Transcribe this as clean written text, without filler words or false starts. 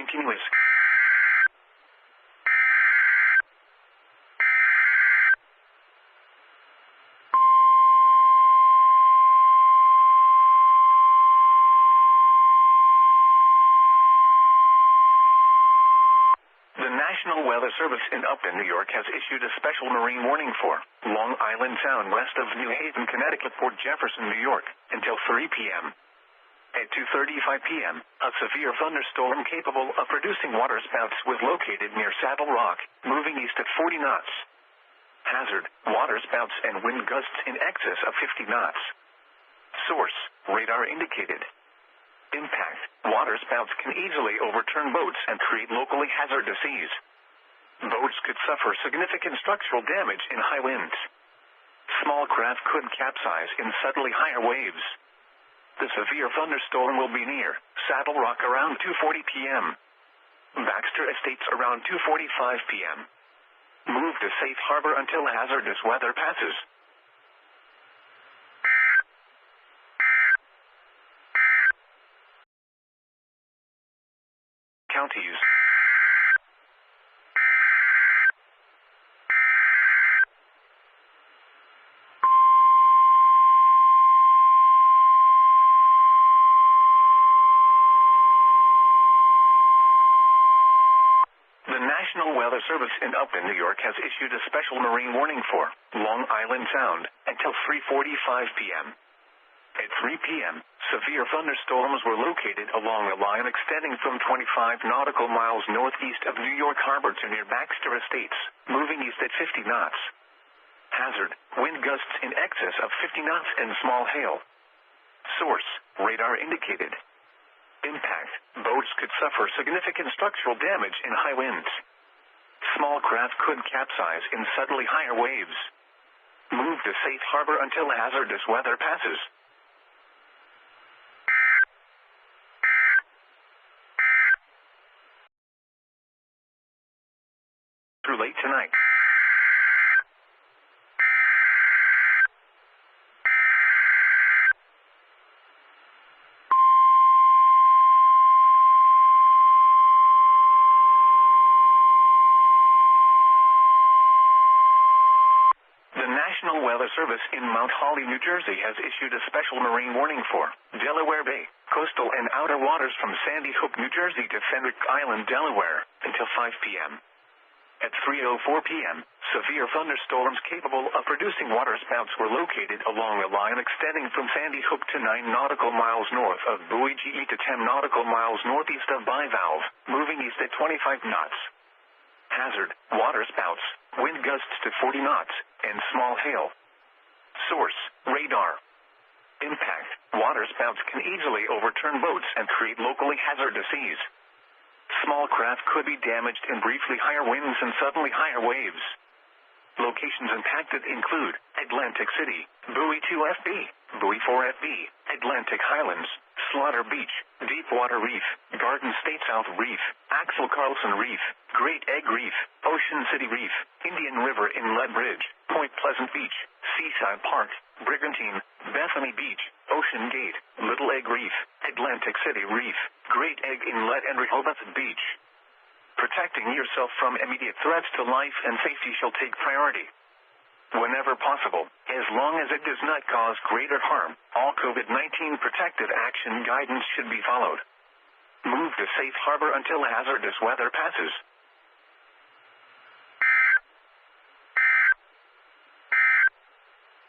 continuous. The National Weather Service in Upton, New York has issued a special marine warning for Long Island Sound west of New Haven, Connecticut, Port Jefferson, New York, until 3 p.m. At 2:35 p.m., a severe thunderstorm capable of producing waterspouts was located near Saddle Rock, moving east at 40 knots. Hazard, waterspouts and wind gusts in excess of 50 knots. Source, radar indicated. Impact, waterspouts can easily overturn boats and create locally hazardous seas. Boats could suffer significant structural damage in high winds. Small craft could capsize in suddenly higher waves. The severe thunderstorm will be near Saddle Rock around 2:40 p.m. Baxter Estates around 2:45 p.m. Move to safe harbor until hazardous weather passes. Counties. The National Weather Service in Upton, New York has issued a special marine warning for Long Island Sound until 3:45 p.m. At 3 p.m., severe thunderstorms were located along a line extending from 25 nautical miles northeast of New York Harbor to near Baxter Estates, moving east at 50 knots. Hazard, wind gusts in excess of 50 knots and small hail. Source, radar indicated. Impact, boats could suffer significant structural damage in high winds. Small craft could capsize in suddenly higher waves. Move to safe harbor until hazardous weather passes. Through late tonight. The National Weather Service in Mount Holly, New Jersey has issued a special marine warning for Delaware Bay, coastal and outer waters from Sandy Hook, New Jersey to Fenwick Island, Delaware, until 5 p.m. At 3:04 p.m., severe thunderstorms capable of producing waterspouts were located along a line extending from Sandy Hook to 9 nautical miles north of Buoy GE to 10 nautical miles northeast of Bivalve, moving east at 25 knots. Hazard, waterspouts, wind gusts to 40 knots, and small hail. Source, radar. Impact, waterspouts can easily overturn boats and create locally hazardous seas. Small craft could be damaged in briefly higher winds and suddenly higher waves. Locations impacted include Atlantic City, Buoy 2FB, Buoy 4FB, Atlantic Highlands, Slaughter Beach, Deepwater Reef, Garden State South Reef, Axel Carlson Reef, Great Egg Reef, Ocean City Reef, Indian River Inlet Bridge, Point Pleasant Beach, Seaside Park, Brigantine, Bethany Beach, Ocean Gate, Little Egg Reef, Atlantic City Reef, Great Egg Inlet and Rehoboth Beach. Protecting yourself from immediate threats to life and safety shall take priority. Whenever possible, as long as it does not cause greater harm, all COVID-19 protective action guidance should be followed. Move to safe harbor until hazardous weather passes.